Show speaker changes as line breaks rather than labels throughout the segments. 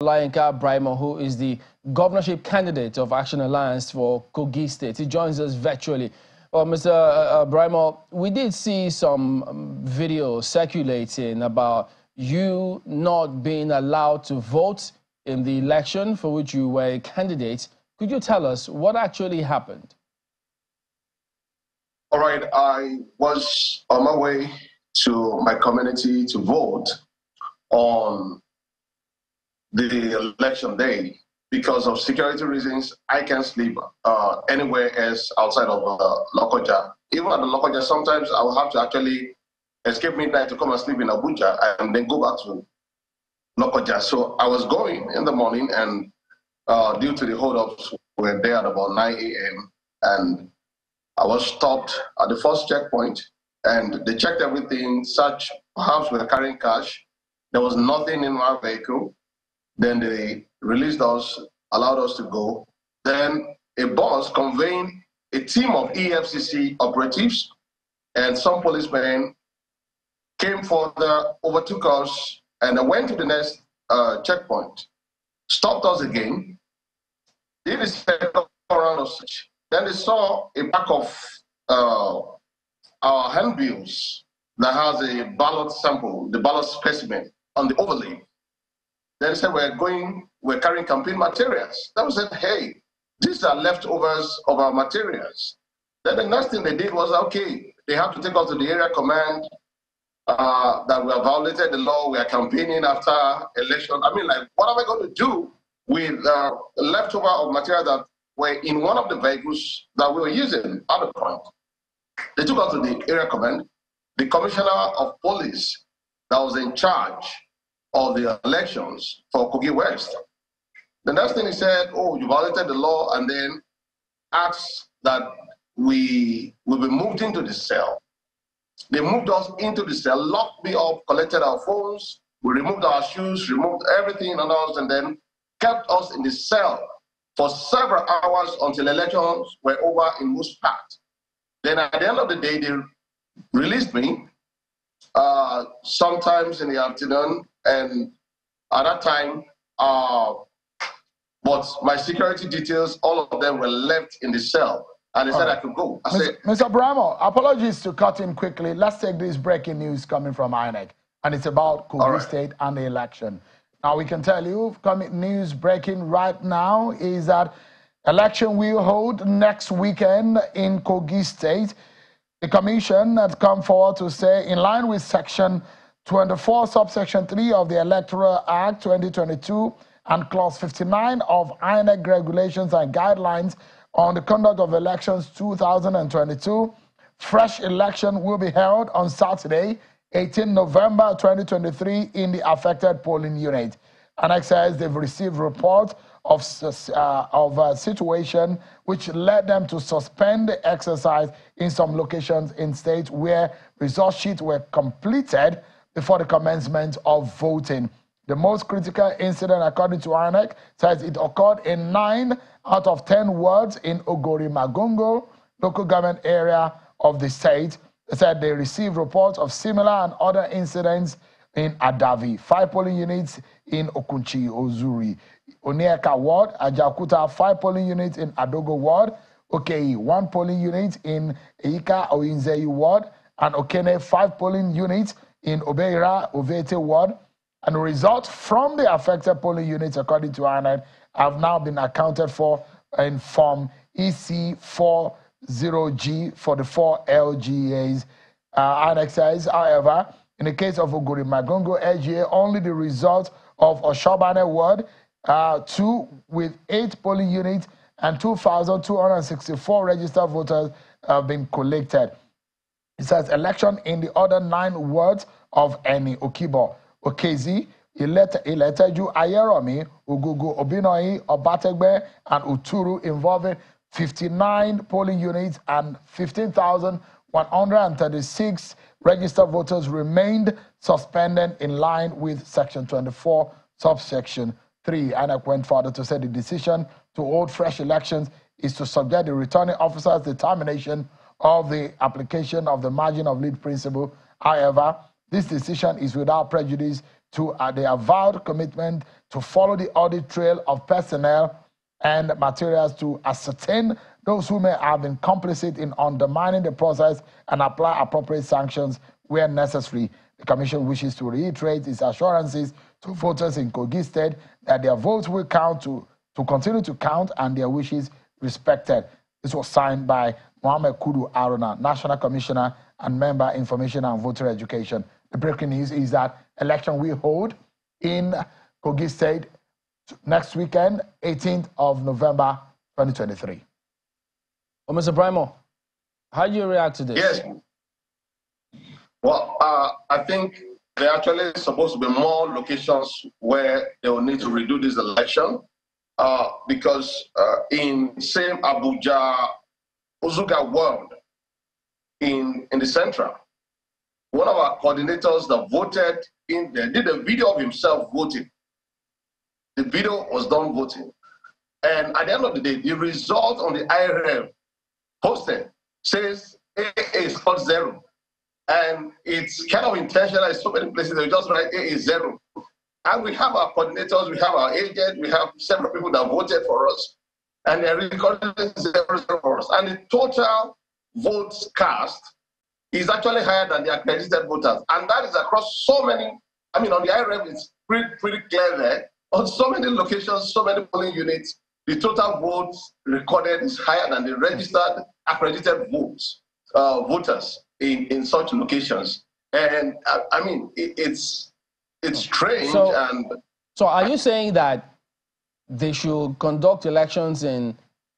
Braimoh, who is the governorship candidate of Action Alliance for Kogi State. He joins us virtually. Well, Mr. Braimoh, we did see some video circulating about you not being allowed to vote in the election for which you were a candidate. Could you tell us what actually happened?
All right, I was on my way to my community to vote on the election day. Because of security reasons, I can't sleep anywhere else outside of Lokoja. Even at the Lokoja, sometimes I will have to actually escape midnight to come and sleep in Abuja and then go back to Lokoja. So I was going in the morning, and due to the hold-ups, we were there at about 9 a.m. and I was stopped at the first checkpoint, and they checked everything, searched, perhaps we were carrying cash. There was nothing in my vehicle. Then they released us, allowed us to go. Then a bus conveying a team of EFCC operatives and some policemen came further, overtook us, and they went to the next checkpoint, stopped us again, did a second round of search. Then they saw a pack of our handbills that has a ballot sample, the ballot specimen on the overlay. Then they said, we're carrying campaign materials. Then we said, hey, these are leftovers of our materials. Then the next thing they did was, okay, they have to take us to the area command that we have violated the law, we are campaigning after election. I mean, like, what am I going to do with leftover of material that were in one of the vehicles that we were using at the point? They took us to the area command. The commissioner of police that was in charge of the elections for Kogi West. The next thing he said, oh, you violated the law, and then asked that we will be moved into the cell. They moved us into the cell, locked me up, collected our phones, we removed our shoes, removed everything on us, and then kept us in the cell for several hours until elections were over in most parts. Then at the end of the day, they released me sometimes in the afternoon, and at that time, but my security details, all of them were left in the cell, and they said I could go. I said,
Mr. Braimoh, apologies to cut in quickly. Let's take this breaking news coming from INEC, and it's about Kogi State and the election. Now, we can tell you, news breaking right now is that election will hold next weekend in Kogi State. The commission had come forward to say, in line with Section 24, subsection 3 of the Electoral Act 2022 and Clause 59 of INEC Regulations and Guidelines on the Conduct of Elections 2022, fresh election will be held on Saturday, 18 November 2023 in the affected polling unit. INEC says they've received reports of a situation which led them to suspend the exercise in some locations in states where result sheets were completed before the commencement of voting. The most critical incident, according to INEC, says it occurred in 9 out of 10 wards in Ogori Magongo, local government area of the state. They said they received reports of similar and other incidents in Adavi, 5 polling units in Okunchi Ozuri, Onieka Ward, Ajakuta, 5 polling units in Adogo Ward, Okei, 1 polling unit in Eika Oyinzeyi Ward, and Okene, 5 polling units in Obeira Ovete Ward. And the results from the affected polling units, according to INEC, have now been accounted for in Form EC40G for the 4 LGAs. INEC says, however, in the case of Ogori Magongo LGA, only the result of Oshobane Ward, 2 with 8 polling units and 2,264 registered voters have been collected. It says election in the other 9 wards of Eni, Okibo, Okezi, Ileteju, Ayeromi, Ugugu, Obinoi, Obategbe, and Uturu, involving 59 polling units and 15,136 registered voters remained suspended in line with Section 24, subsection 3. INEC went further to say the decision to hold fresh elections is to subject the returning officer's determination of the application of the margin of lead principle. However, this decision is without prejudice to the avowed commitment to follow the audit trail of personnel and materials to ascertain those who may have been complicit in undermining the process and apply appropriate sanctions where necessary. The Commission wishes to reiterate its assurances to voters in Kogi State that their votes will count to continue to count and their wishes respected. This was signed by Mohammed Kudu Aruna, National Commissioner and Member Information and Voter Education. The breaking news is that election will hold in Kogi State next weekend, 18th of November, 2023.
Well, Mr. Braimoh, how do you react to this?
Yes. Well, I think there are actually supposed to be more locations where they will need to redo this election because in same Abuja, Uzuga world, in the central, one of our coordinators that voted in there did a video of himself voting. The video was done voting. And at the end of the day, the result on the IRF posted says AA scored 0. And it's kind of intentional in so many places. They just write AA 0. And we have our coordinators, we have our agents, we have several people that voted for us. And they're recording 0 for us. And the total votes cast is actually higher than the accredited voters. And that is across so many, I mean, on the IRF, it's pretty clear there. On so many locations, so many polling units, the total votes recorded is higher than the registered accredited voters in such locations. And I mean, it's strange.
So are you saying that they should conduct elections in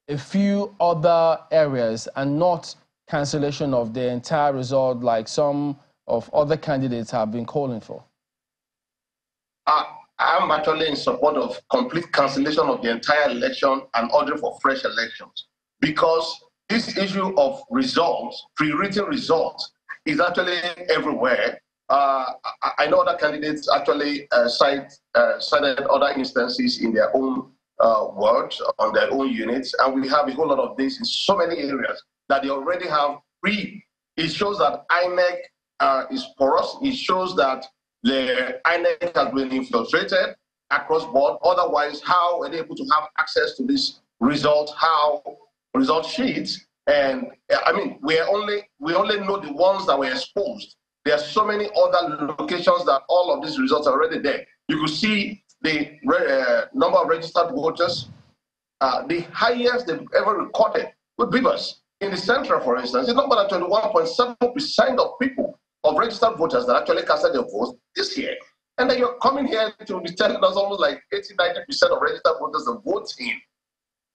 a few other areas and not cancellation of the entire result like some of other candidates have been calling for?
I'm actually in support of complete cancellation of the entire election and ordering for fresh elections, because this issue of results, pre-written results, is actually everywhere. I know other candidates actually cited other instances in their own words, on their own units, and we have a whole lot of this in so many areas that they already have pre. It shows that INEC is porous. It shows that the INEC has been infiltrated across board. Otherwise, how are they able to have access to this result sheets? And I mean, we only know the ones that were exposed. There are so many other locations that all of these results are already there. You could see the number of registered voters, the highest they've ever recorded with Beavers. In the central, for instance, it's not more than 21.7% of people, of registered voters that actually casted their votes this year. And then you're coming here to be telling us almost like 80-90% of registered voters that vote in.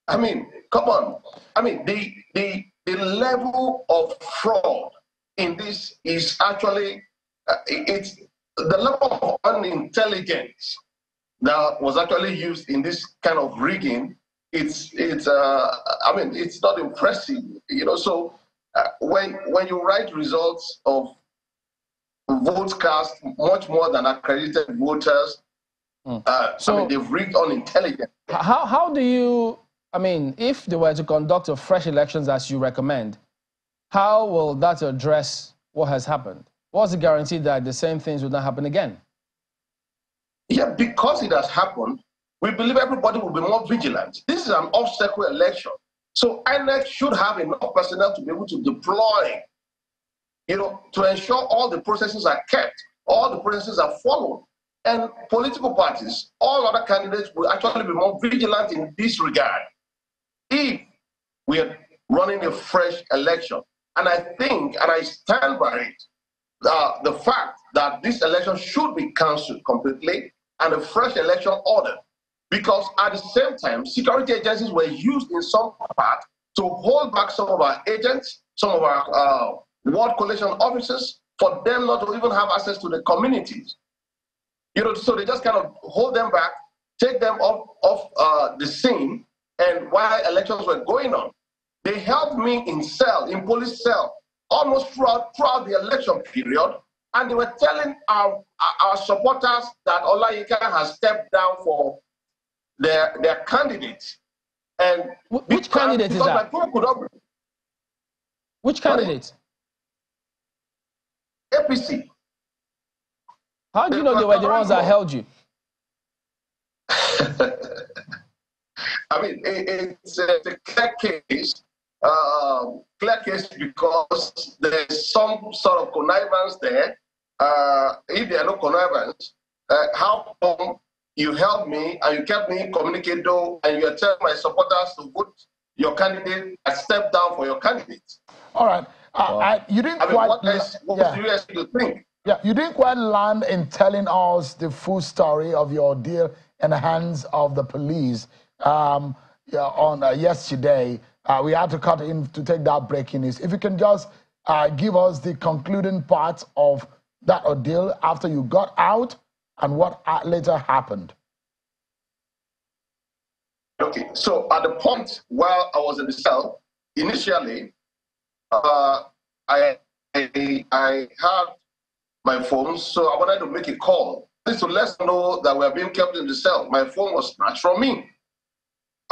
I mean, come on. I mean, the level of fraud in this is actually, it's the level of unintelligence that was actually used in this kind of rigging. I mean, it's not impressive, you know. So when you write results of votes cast much more than accredited voters, I mean, they've rigged on intelligence.
How do you, I mean, if they were to conduct a fresh elections as you recommend, how will that address what has happened? What's the guarantee that the same things will not happen again?
Yeah, because it has happened, we believe everybody will be more vigilant. This is an off-cycle election. So INEC should have enough personnel to be able to deploy, you know, to ensure all the processes are kept, all the processes are followed. And political parties, all other candidates will actually be more vigilant in this regard if we are running a fresh election. And I think, and I stand by it, the fact that this election should be cancelled completely and a fresh election ordered. Because at the same time, security agencies were used in some part to hold back some of our agents, some of our ward coalition officers, for them not to even have access to the communities. You know, so they just kind of hold them back, take them off the scene, and while elections were going on, they helped me in police cell, almost throughout the election period, and they were telling our supporters that Olayinka has stepped down for their candidates. And
which candidate is that? Which candidate?
APC.
How do you know they were the ones that held you?
I mean, it's a clear case. Clear case because there's some sort of connivance there. If there are no connivance, how come you helped me and you kept me communicating and you're telling my supporters to vote your candidate and step down for your candidate?
All right. You didn't quite.
What do you guys think?
Yeah, you didn't quite land in telling us the full story of your deal in the hands of the police. On yesterday, we had to cut in to take that breaking news. If you can just give us the concluding part of that ordeal after you got out and what later happened.
Okay, so at the point while I was in the cell, initially, I had my phone, so I wanted to make a call to let them know that we are being kept in the cell. My phone was snatched from me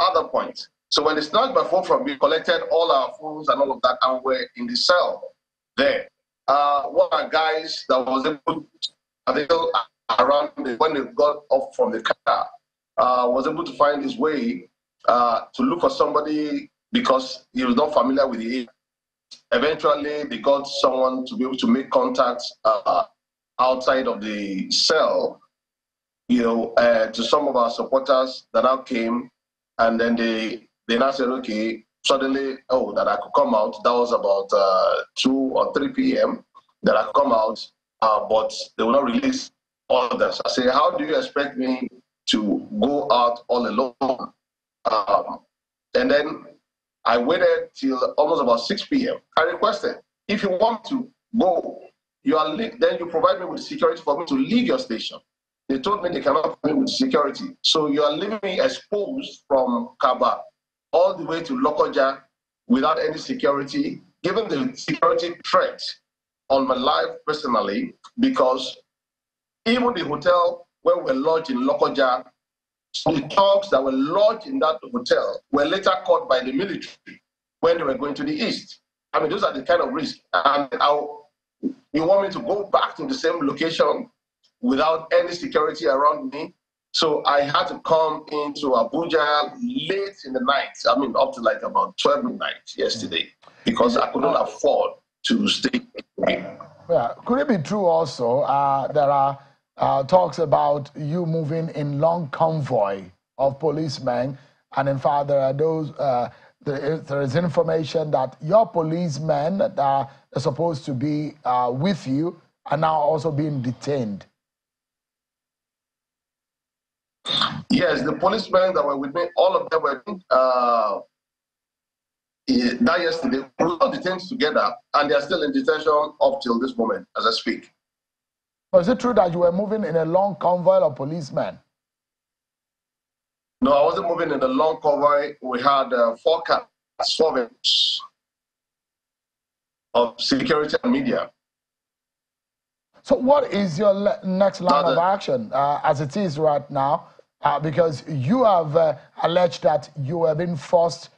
at that point. So when they snatched my phone from me, collected all our phones and all of that, and we're in the cell there. One of the guys that was able to, around when they got off from the car, was able to find his way to look for somebody because he was not familiar with the area. Eventually, they got someone to be able to make contact outside of the cell, to some of our supporters that now came, and then they now said, okay, suddenly, that I could come out. That was about 2 or 3 p.m. that I could come out, but they will not release others. I say, how do you expect me to go out all alone? And then I waited till almost about 6 p.m. I requested, if you want to go, then you provide me with security for me to leave your station. They told me they cannot provide me with security. So you are leaving me exposed from Kaba all the way to Lokoja without any security, given the security threat on my life personally, because even the hotel where we were lodged in Lokoja, the thugs that were lodged in that hotel were later caught by the military when they were going to the east. I mean, those are the kind of risks. And you want me to go back to the same location without any security around me? So I had to come into Abuja late in the night. I mean, up to like about 12 midnight yesterday, because I couldn't afford to stay.
Yeah, could it be true also there are talks about you moving in long convoy of policemen, and in fact there are those there is information that your policemen that are supposed to be with you are now also being detained?
Yes, the policemen that were with me, all of them were that yesterday. We were all detained together, and they are still in detention up till this moment as I speak.
So is it true that you were moving in a long convoy of policemen?
No, I wasn't moving in a long convoy. We had 4 cars, 4 vehicles of security and media.
So what is your next line of action as it is right now? Because you have alleged that you have been forced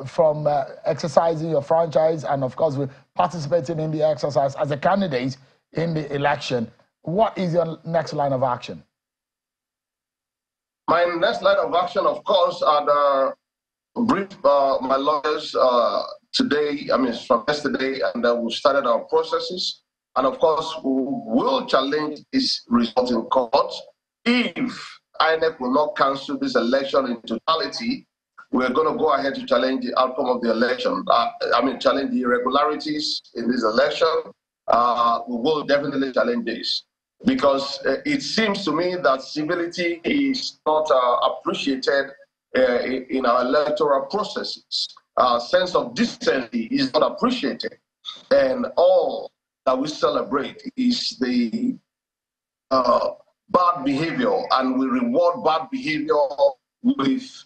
from exercising your franchise and, of course, participating in the exercise as a candidate in the election. What is your next line of action?
My next line of action, of course, are brief my lawyers today, from yesterday, and we've started our processes. And of course, we will challenge this result in court. If INEC will not cancel this election in totality, we're going to go ahead to challenge the outcome of the election. Challenge the irregularities in this election. We will definitely challenge this, because it seems to me that civility is not appreciated in our electoral processes. Sense of decency is not appreciated, and all that we celebrate is the bad behavior, and we reward bad behavior with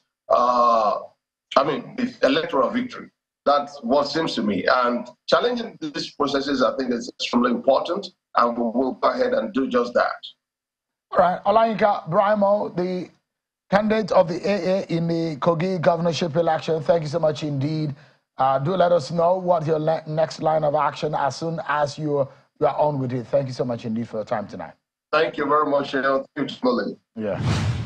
with electoral victory. That's what seems to me. And challenging these processes, I think, is extremely important, and we will go ahead and do just that.
All right, Olayinka Braimoh, the candidate of the AA in the Kogi governorship election, thank you so much indeed. Do let us know what your next line of action as soon as you are on with it. Thank you so much indeed for your time tonight.
Thank you very much, Thank you,
Yeah.